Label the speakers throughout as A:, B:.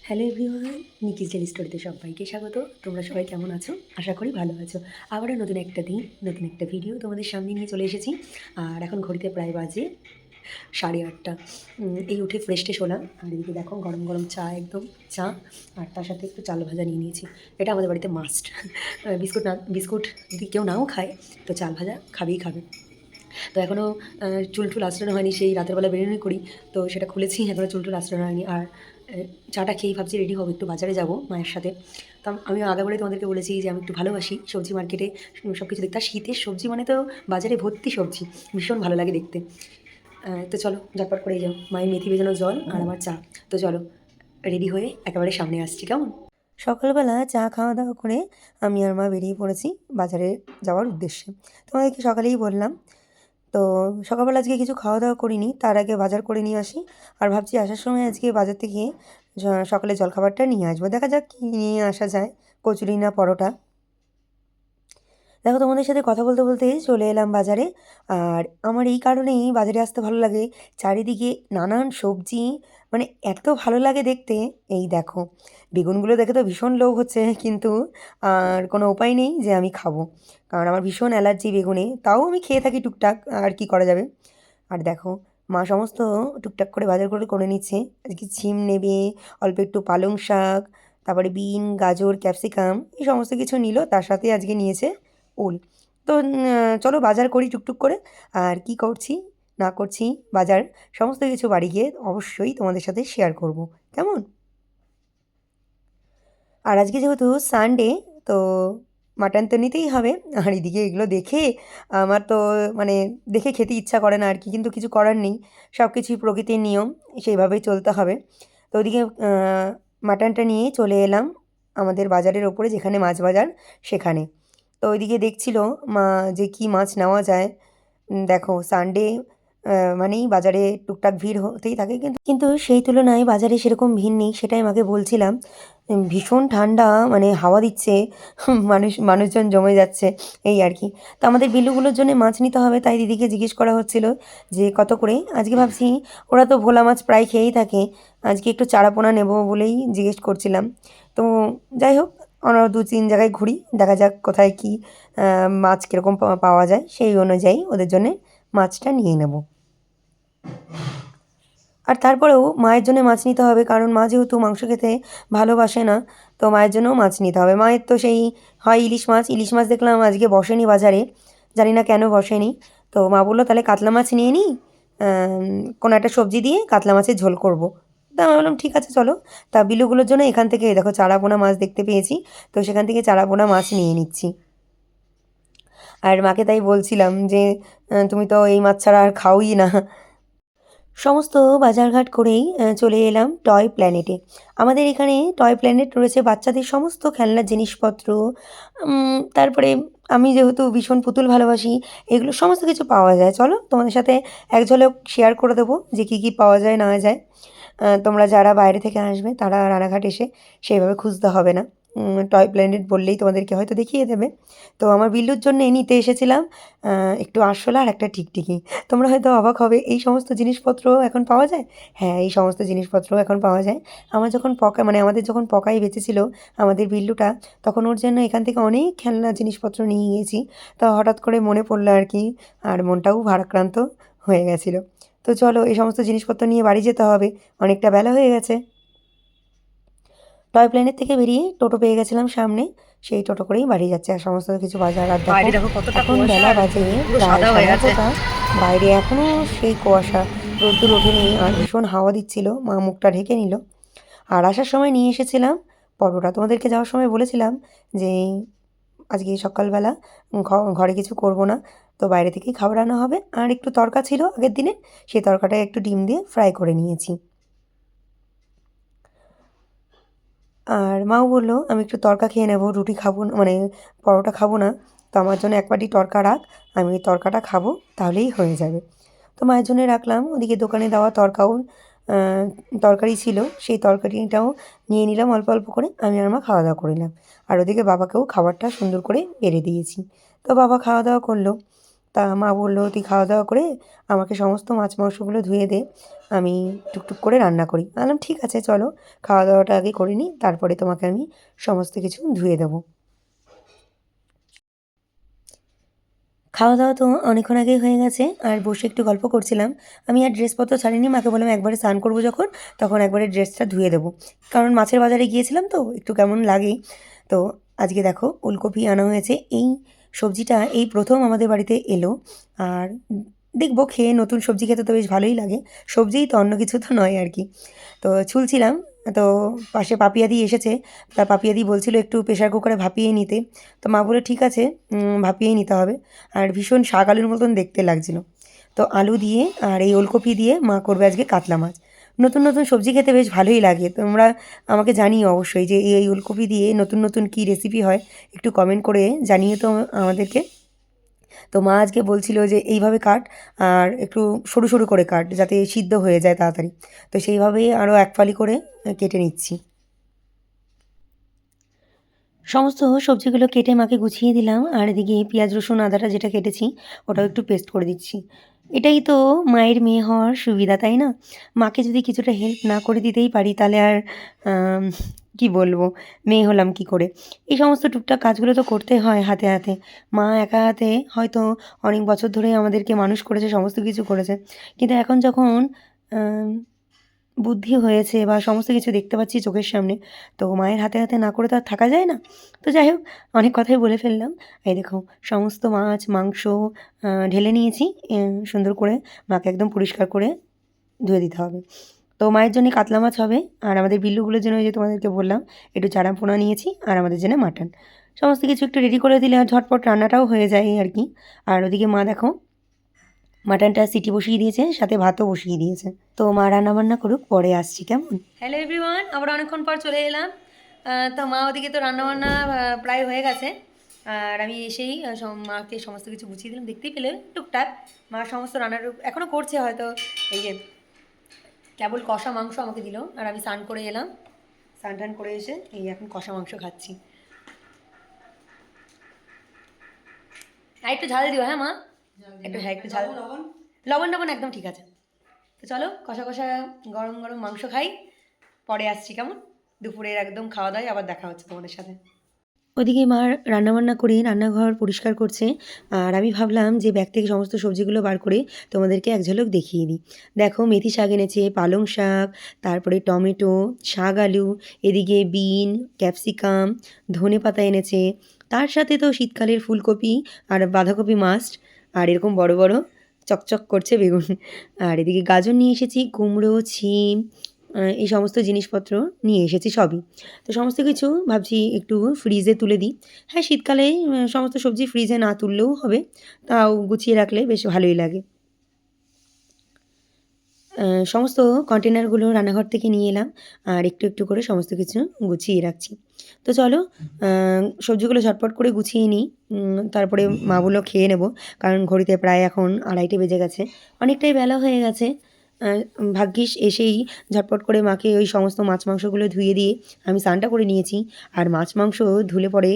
A: Hello everyone, নিকিস daily স্টোরিতে সবাইকে স্বাগত। তোমরা সবাই কেমন আছো? আশা করি ভালো আছো। আবারও নতুন একটা দিন, নতুন একটা ভিডিও তোমাদের সামনে নিয়ে চলে এসেছি। আর এখন ঘড়িতে প্রায় বাজে 8:30। এই উঠে ফ্রেশ ট্রেশ হলাম। আর এদিকে দেখো গরম গরম চা, একদম চা, আর তার সাথে একটু চাল ভাজা নিয়ে নিয়েছি। এটা আমাদের বাড়িতে মাস্ট। বিস্কুট যদি কেউ নাও খায় তো চাল ভাজা খাবেই খাবে। তো এখনও চুল টুল আঁচড়ানো হয়নি, সেই রাতের বেলা বেরোনোই করি, তো সেটা খুলেছি। এখনও চুল টুল আঁচড়ানো হয়নি। আর চাটা খেয়েই ভাবছি রেডি হবো, একটু বাজারে যাব মায়ের সাথে। তো আমি আগাগোড়াই তোমাদেরকে বলেছি যে আমি একটু ভালোবাসি সবজি মার্কেটে সব কিছু দেখতে। আর শীতের সবজি মানে তো বাজারে ভর্তি সবজি, ভীষণ ভালো লাগে দেখতে। তো চলো ঝটপট করে যাও, মায়ের মেথি ভেজানো জল আর আমার চা। তো চলো রেডি হয়ে একেবারে সামনে আসছি, কেমন? সকালবেলা চা খাওয়া দাওয়া করে আমি আর মা বেরিয়ে পড়েছি বাজারে যাওয়ার উদ্দেশ্যে। তোমাদেরকে সকালেই বললাম। তো সকালবেলা আজকে কিছু খাওয়া দাওয়া করিনি, তার আগে বাজার করে নিয়ে আসি। আর ভাবছি আসার সময় আজকে বাজার থেকে সকালে জলখাবারটা নিয়ে আসবো, দেখা যাক কী নিয়ে আসা যায়, কচুরি না পরোটা। দেখো তোমাদের সাথে কথা বলতে বলতে চলে এলাম বাজারে। আর আমার এই কারণেই বাজারে আসতে ভালো লাগে, চারিদিকে নানান সবজি, মানে এত ভালো লাগে দেখতে। এই দেখো বেগুনগুলো দেখে তো ভীষণ লোভ হচ্ছে, কিন্তু আর কোনো উপায় নেই যে আমি খাবো, কারণ আমার ভীষণ অ্যালার্জি বেগুনে। তাও আমি খেয়ে থাকি টুকটাক, আর কি করা যাবে। আর দেখো মা সমস্ত টুকটাক করে বাজার করে করে নিচ্ছে। আজকে ছিম নেবে, অল্প একটু পালং শাক, তারপরে বিন, গাজর, ক্যাপসিকাম, এই সমস্ত কিছু নিল। তার সাথে আজকে নিয়েছে ওল। তো চলো বাজার করি টুকটুক করে। আর কি করছি না করছি বাজার সমস্ত কিছু বাড়ি গিয়ে অবশ্যই তোমাদের সাথে শেয়ার করব, কেমন? আর আজকে যেহেতু সানডে, তো মাটন তো নিতেই হবে। আর এদিকে এগুলো দেখে আমার তো মানে দেখে খেতে ইচ্ছা করে না আর কি, কিন্তু কিছু করার নেই, সব কিছুই প্রকৃতির নিয়ম, সেইভাবেই চলতে হবে। তো ওদিকে মাটনটা নিয়ে চলে এলাম আমাদের বাজারের ওপরে, যেখানে মাছ বাজার সেখানে। তো ওইদিকে দেখছিল মা যে কি মাছ নেওয়া যায়। দেখো সানডে মানেই বাজারে টুকটাক ভিড় হতেই থাকে, কিন্তু কিন্তু সেই তুলনায় বাজারে সেরকম ভিড় নেই, সেটাই মাকে বলছিলাম। ভীষণ ঠান্ডা, মানে হাওয়া দিচ্ছে, মানুষজন জমে যাচ্ছে, এই আর কি। তো আমাদের বিলুগুলোর জন্য মাছ নিতে হবে, তাই দিদিকে জিজ্ঞেস করা হচ্ছিল যে কত করে। আজকে ভাবছি ওরা তো ভোলা মাছ প্রায় খেয়েই থাকে, আজকে একটু চারাপোনা নেব বলেই জিজ্ঞেস করছিলাম। তো যাই হোক, আমরা 2-3 জায়গায় ঘুরি, দেখা যাক কোথায় কি মাছ কীরকম পাওয়া যায়, সেই অনুযায়ী ওদের জন্যে মাছটা নিয়ে নেব। আর তারপরেও মায়ের জন্য মাছ নিতে হবে, কারণ মা যেহেতু মাংস খেতে ভালোবাসে না, তো মায়ের জন্যও মাছ নিতে হবে। মায়ের তো সেই হয় ইলিশ মাছ, ইলিশ মাছ দেখলাম আজকে বসেনি বাজারে, জানি না কেন বসেনি। তো মা বললো তাহলে কাতলা মাছ নিয়ে নিই, কোনো একটা সবজি দিয়ে কাতলা মাছের ঝোল করব। তা আমি বললাম ঠিক আছে চলো। তা বিলুগুলোর জন্য এখান থেকে দেখো চারাপোনা মাছ দেখতে পেয়েছি, তো সেখান থেকে চারাপোনা মাছ নিয়ে নিচ্ছি। আর মাকে তাই বলছিলাম যে তুমি তো এই মাছ ছাড়া আর খাওই না। সমস্ত বাজারঘাট করেই চলে এলাম টয় প্ল্যানেটে। আমাদের এখানে টয় প্ল্যানেট রয়েছে, বাচ্চাদের সমস্ত খেলনার জিনিসপত্র। তারপরে আমি যেহেতু ভীষণ পুতুল ভালোবাসি, এগুলো সমস্ত কিছু পাওয়া যায়। চলো তোমাদের সাথে এক ঝলক শেয়ার করে দেবো যে কী কী পাওয়া যায় না যায়। তোমরা যারা বাইরে থেকে আসবে তারা রানাঘাট এসে সেইভাবে খুঁজতে হবে না, টয় প্ল্যানেট বললেই তোমাদেরকে হয়তো দেখিয়ে দেবে। তো আমার বিল্লুর জন্য নিতে এসেছিলাম একটু আরশোলা আর একটা টিকটিকি। তোমরা হয়তো অবাক হবে, এই সমস্ত জিনিসপত্র এখন পাওয়া যায়? হ্যাঁ, এই সমস্ত জিনিসপত্র এখন পাওয়া যায়। আমার যখন মানে আমাদের যখন পকাই বেঁচেছিল আমাদের বিল্লুটা, তখন ওর জন্য এখান থেকে অনেক খেলনা জিনিসপত্র নিয়ে গিয়েছি। তো হঠাৎ করে মনে পড়লো আর কি, আর মনটাও ভারাক্রান্ত হয়ে গেছিলো। তো চলো এই সমস্ত জিনিসপত্র নিয়ে বাড়ি যেতে হবে, অনেকটা বেলা হয়ে গেছে। টয় প্ল্যানেট থেকে বেরিয়ে টোটো পেয়ে গেছিলাম সামনে, সেই টোটো করেই বাড়ি যাচ্ছে। আর সমস্ত কিছু বাজার। আর দেখো এখন বেলা বাজে প্রায় 9:30। বাইরে এখনও সেই কুয়াশা, রোদ্দুর ওঠেনি, আর ভীষণ হাওয়া দিচ্ছিল, মা মুখটা ঢেকে নিল। আর আসার সময় নিয়ে এসেছিলাম পরোটা, তোমাদেরকে যাওয়ার সময় বলেছিলাম যে আজকে সকালবেলা ঘরে কিছু করব না, তো বাইরে থেকেই খাবার আনা হবে। আর একটু তরকা ছিল আগের দিনে, সেই তরকাটায় একটু ডিম দিয়ে ফ্রাই করে নিয়েছি। আর মাও বলল আমি একটু তরকা খেয়ে নেব, রুটি খাবো না, মানে পরোটা খাবো না। তো আমার জন্য এক বাটি তরকা রাখ, আমি ওই তরকাটা খাবো, তাহলেই হয়ে যাবে। তো মায়ের জন্য রাখলাম। ওদিকে দোকানে দেওয়া তরকাও তরকারি ছিল, সেই তরকারিটাও নিয়ে নিলাম অল্প অল্প করে। আমি আর মা খাওয়া দাওয়া করে নিলাম। আর ওদিকে বাবাকেও খাবারটা সুন্দর করে বেড়ে দিয়েছি। তো বাবা খাওয়া দাওয়া করলো। তা মা বললো তুই খাওয়া দাওয়া করে আমাকে সমস্ত মাছ মাংসগুলো ধুয়ে দে, আমি টুকটুক করে রান্না করি। আমি বললাম ঠিক আছে চলো, খাওয়া দাওয়াটা আগে করে নিই, তারপরে তোমাকে আমি সমস্ত কিছু ধুয়ে দেবো। খাওয়া দাওয়া তো অনেকক্ষণ আগেই হয়ে গেছে, আর বসে একটু গল্প করছিলাম। আমি আর ড্রেসপত্র ছাড়িনি, মাকে বললাম একবারে স্নান করবো যখন, তখন একবারে ড্রেসটা ধুয়ে দেবো, কারণ মাছের বাজারে গিয়েছিলাম তো একটু কেমন লাগেই। তো আজকে দেখো ওলকপি আনা হয়েছে, এই সবজিটা এই প্রথম আমাদের বাড়িতে এলো। আর দেখবো খেয়ে, নতুন সবজি খেতে তো বেশ ভালোই লাগে, সবজিই তো, অন্য কিছু তো নয় আর কি। তো ছুলছিলাম, তো পাশে পাপিয়াদি এসেছে, তা পাপিয়াদি বলছিল একটু প্রেশার কুকারে ভাপিয়ে নিতে। তো মা বলে ঠিক আছে, ভাপিয়েই নিতে হবে। আর ভীষণ শাক আলুর মতন দেখতে লাগছিল। তো আলু দিয়ে আর এই ওলকপি দিয়ে মা করবে আজকে কাতলা মাছ। নতুন নতুন সবজি খেতে বেশ ভালোই লাগে, তোমরা আমাকে জানিও অবশ্যই যে এই ওলকপি দিয়ে নতুন নতুন কী রেসিপি হয়, একটু কমেন্ট করে জানিয়ে তো আমাদেরকে। তো মা আজকে বলছিল যে এইভাবে কাট, আর একটু সরু সরু করে কাট যাতে সিদ্ধ হয়ে যায় তাড়াতাড়ি। তো সেইভাবেই আরও এক ফালি করে কেটে নিচ্ছি। সমস্ত সবজিগুলো কেটে মাকে গুছিয়ে দিলাম, আর এদিকে পেঁয়াজ রসুন আদাটা যেটা কেটেছি ওটাও একটু পেস্ট করে দিচ্ছি। এটাই তো মায়ের মেয়ে হওয়ার সুবিধা, তাই না? মাকে যদি কিছুটা হেল্প না করে দিতেই পারি তাহলে আর আম, কি বলবো, মেয়ে হলাম কি করে। এই সমস্ত টুকটাক কাজগুলো তো করতে হয় হাতে হাতে। মা একা হাতে হয়তো অনেক বছর ধরে আমাদেরকে মানুষ করেছে, সমস্ত কিছু করেছে, কিন্তু এখন যখন বুদ্ধি হয়েছে বা সমস্ত কিছু দেখতে পাচ্ছি চোখের সামনে, তো মায়ের হাতে হাতে না করে তো আর থাকা যায় না। তো যাই হোক, অনেক কথাই বলে ফেললাম। এই দেখো সমস্ত মাছ মাংস ঢেলে নিয়েছি, সুন্দর করে মাকে একদম পরিষ্কার করে ধুয়ে দিতে হবে। তো মায়ের জন্য কাতলা মাছ হবে, আর আমাদের বিল্লুগুলোর জন্য ওই যে তোমাদেরকে বললাম একটু চারা পোনা নিয়েছি, আর আমাদের জন্য মাটন। সমস্ত কিছু একটু রেডি করে দিলে আর ঝটপট রান্নাটাও হয়ে যায় আর কি। আর ওদিকে মা দেখো মাটনটা সিটি বসিয়ে দিয়েছে, সাথে ভাতও বসিয়ে দিয়েছে। তো মা রান্নাবান্না করুক, পরে আসছি কেমন। হ্যালো এভরিওয়ান, আবার অনেকক্ষণ পর চলে এলাম। তো মা ওদিকে তো রান্নাবান্না প্রায় হয়ে গেছে, আর আমি এসেই মাকে সমস্ত কিছু গুছিয়ে দিলাম। দেখতেই পেলে টুকটাক মা সমস্ত রান্নার এখনও করছে হয়তো। এই যে কেবল কষা মাংস আমাকে দিল, আর আমি স্নান করে এলাম, স্নান টান করে এসে এই এখন কষা মাংস খাচ্ছি। আর একটু ঝাল দিও হ্যাঁ মা, একটু, হ্যাঁ একটু ঝাল। লবণ লবণ একদম ঠিক আছে। তো চলো কষা কষা গরম গরম মাংস খাই, পরে আসছি কেমন। দুপুরের একদম খাওয়া দাওয়ায় আবার দেখা হচ্ছে তোমাদের সাথে। ওদিকে মা রান্নাবান্না করে রান্নাঘর পরিষ্কার করছে, আর আমি ভাবলাম যে ব্যাগ থেকে সমস্ত সবজিগুলো বার করে তোমাদেরকে এক ঝলক দেখিয়ে দিই। দেখো মেথি শাক এনেছে, পালং শাক, তারপরে টমেটো, শাক আলু, এদিকে বিন, ক্যাপসিকাম, ধনে পাতা এনেছে, তার সাথে তো শীতকালের ফুলকপি আর বাঁধাকপি মাস্ট, আর এরকম বড় বড় চকচক করছে বেগুন। আর এদিকে গাজর নিয়ে এসেছি, কুমড়ো, ছিম, এই সমস্ত জিনিসপত্র নিয়ে এসেছি সবই। তো সমস্ত কিছু ভাবছি একটু ফ্রিজে তুলে দিই। হ্যাঁ, শীতকালে সমস্ত সবজি ফ্রিজে না তুললেও হবে, তাও গুছিয়ে রাখলে বেশ ভালোই লাগে। সমস্ত কন্টেনারগুলো রান্নাঘর থেকে নিয়ে এলাম, আর একটু একটু করে সমস্ত কিছু গুছিয়ে রাখছি। তো চলো সবজিগুলো ঝটপট করে গুছিয়ে নিই, তারপরে মা বলল খেয়ে নেব, কারণ ঘড়িতে প্রায় এখন 2:30 বেজে গেছে, অনেকটাই বেলা হয়ে গেছে। ভাগ্যিস এসেই ঝটপট করে মাকে ওই সমস্ত মাছ মাংসগুলো ধুয়ে দিয়ে আমি স্নানটা করে নিয়েছি। আর মাছ মাংস ধুলে পরে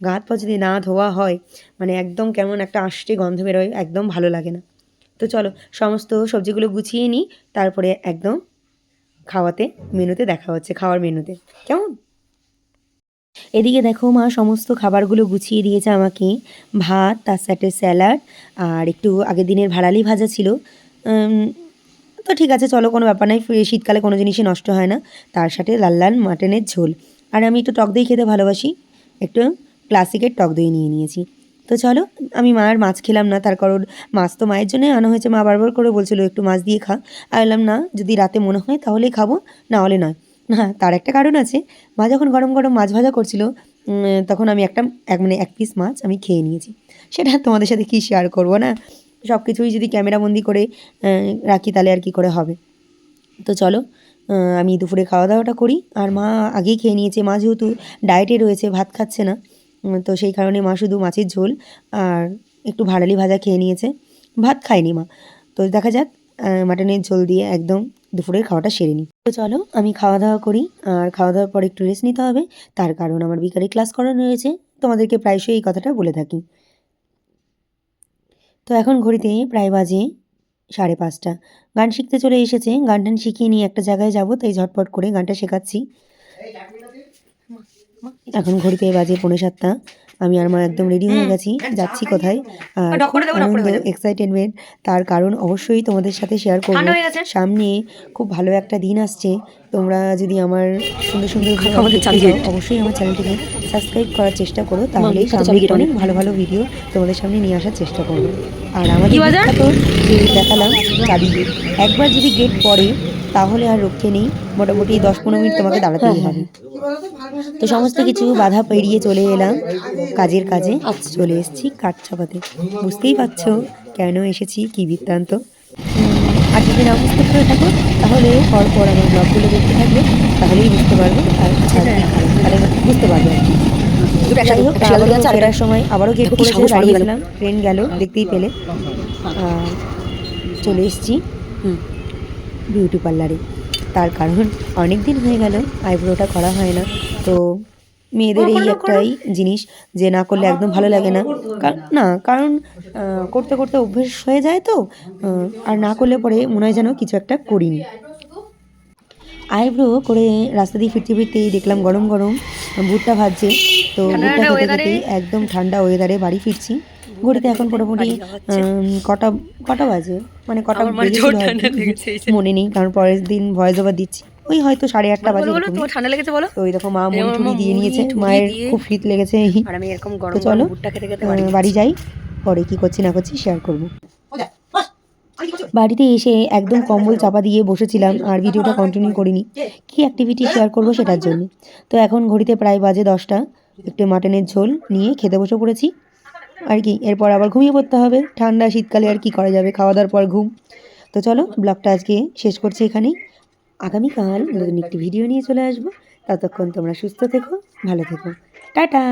A: গা হাত পা যদি না ধোয়া হয়, মানে একদম কেমন একটা আষ্টে গন্ধ বেরোয়, একদম ভালো লাগে না। তো চলো সমস্ত সবজিগুলো গুছিয়ে নিই, তারপরে একদম খাওয়াতে, মেনুতে দেখা হচ্ছে, খাওয়ার মেনুতে কেমন। এদিকে দেখো মা সমস্ত খাবারগুলো গুছিয়ে দিয়েছে আমাকে, ভাত, তার সাথে স্যালাড, আর একটু আগের দিনের ভাড়ালি ভাজা ছিল। তো ঠিক আছে চলো, কোনো ব্যাপার নাই, শীতকালে কোনো জিনিসই নষ্ট হয় না। তার সাথে লাল লাল মাটনের ঝোল, আর আমি একটু টক দই খেতে ভালোবাসি, একটু ক্লাসিকের টক দই নিয়ে নিয়েছি। তো চলো, আমি মায়ের মাছ খেলাম না, তার কারণ মাছ তো মায়ের জন্যই আনা হয়েছে, মা বারবার করে বলছিল একটু মাছ দিয়ে খা। আর এলাম না, যদি রাতে মনে হয় তাহলেই খাবো, না হলে নয়। হ্যাঁ, তার একটা কারণ আছে, মা যখন গরম গরম মাছ ভাজা করছিল, তখন আমি মানে এক পিস মাছ আমি খেয়ে নিয়েছি। সেটা তোমাদের সাথে কি শেয়ার করবো না, সব কিছুই যদি ক্যামেরাবন্দি করে রাখি তাহলে আর কি করে হবে। তো চলো আমি দুপুরে খাওয়া দাওয়াটা করি, আর মা আগেই খেয়ে নিয়েছে, মা যেহেতু ডায়েটে রয়েছে, ভাত খাচ্ছে না, তো সেই কারণে মা শুধু মাছের ঝোল আর একটু ভাড়ালি ভাজা খেয়ে নিয়েছে, ভাত খায়নি মা। তো দেখা যাক, মাটনের ঝোল দিয়ে একদম দুপুরের খাওয়াটা সেরে নিই। তো চলো আমি খাওয়া দাওয়া করি, আর খাওয়া দাওয়ার পর একটু রেস্ট নিতে হবে, তার কারণ আমার বিকালে ক্লাস করানো রয়েছে, তোমাদেরকে প্রায়শই এই কথাটা বলে থাকি। তো এখন ঘড়িতে প্রায় বাজে 5:30। গান শিখতে চলে এসেছে। গান টান শিখিয়ে নিয়ে একটা জায়গায় যাব, তাই ঝটপট করে গানটা শেখাচ্ছি। এখন ঘড়িতে বাজে 6:45। আমি আর মা একদম রেডি হয়ে গেছি, যাচ্ছি কোথায়। আর খুব আনন্দ, এক্সাইটেডমেন্ট। তার কারণ অবশ্যই তোমাদের সাথে শেয়ার করব। সামনে খুব ভালো একটা দিন আসছে। তোমরা যদি আমার সুন্দর সুন্দর ভিডিও দেখতে চাও, অবশ্যই আমার চ্যানেলটিকে সাবস্ক্রাইব করার চেষ্টা করো, তাহলে সামনে অনেক ভালো ভালো ভিডিও তোমাদের সামনে নিয়ে আসার চেষ্টা করবো। আর আমাদের বিখ্যাত যে দেখালাম চাবি গেট, একবার যদি গেট পড়ে তাহলে আর রক্ষে নেই। মোটামুটি 10-15 মিনিট তোমাকে দাঁড়াতেই হবে। তো সমস্ত কিছু বাধা পেরিয়ে চলে এলাম কাজের কাজে। চলে এসেছি কাঠ চাপাতে। বুঝতেই পারছো কেন এসেছি, কি বৃত্তান্ত। আর যদি না বুঝতে পেরে থাকো তাহলে পর আমার ব্লগগুলো দেখতে থাকবে, তাহলেই বুঝতে পারবে। আর তাহলে বুঝতে পারবে আর কি। যাই হোক, আবারও ফেরার সময় আবারও গেট করেছে, দাঁড়িয়েছিলাম, ট্রেন গেল, দেখতেই পেলে। চলে এসেছি বিউটি পার্লারে। তার কারণ অনেক দিন হয়ে গেল আইব্রোটা করা হয় না। তো মেয়েদের এই একটাই জিনিস যে না করলে একদম ভালো লাগে না। কারণ করতে করতে অভ্যেস হয়ে যায় তো, আর না করলে পরে মনে হয় যেন কিছু একটা করিনি। আইব্রো করে রাস্তা দিয়ে ফিরতে ফিরতেই দেখলাম গরম গরম ভুট্টা ভাজছে। তো ভুট্টা খেতে খেতেই একদম ঠান্ডা ওয়েদারে বাড়ি ফিরছি। ঘড়িতে এখন মোটামুটি কটা কটা বাজে, মানে কটা বেজেছিল মনে নেই, কারণ পরের দিন ভয়েস ওভার দিচ্ছি। ওই হয়তো 8:30 বাজে।
B: ঠান্ডা লেগেছে বলো?
A: তো ওই দেখো মা মুড়ি দিয়ে নিয়েছে, মায়ের খুব শীত লেগেছে। তো চলো বাড়ি যাই, পরে কি করছি না করছি শেয়ার করবো। বাড়িতে এসে একদম কম্বল চাপা দিয়ে বসেছিলাম, আর ভিডিওটা কন্টিনিউ করিনি, কি অ্যাক্টিভিটি শেয়ার করবো সেটার জন্য। তো এখন ঘড়িতে প্রায় বাজে 10টা। একটু মাটনের ঝোল নিয়ে খেতে বসে পড়েছি আর কি। এরপর আবার ঘুমিয়ে পড়তে হবে, ঠান্ডা শীতকালে আর কি করা যাবে, খাওয়া দাওয়ার পর ঘুম। তো চলো ব্লগটা আজকে শেষ করছি এখানেই। আগামীকাল নতুন একটি ভিডিও নিয়ে চলে আসবো। ততক্ষণ তোমরা সুস্থ থেকো, ভালো থেকো, টাটা।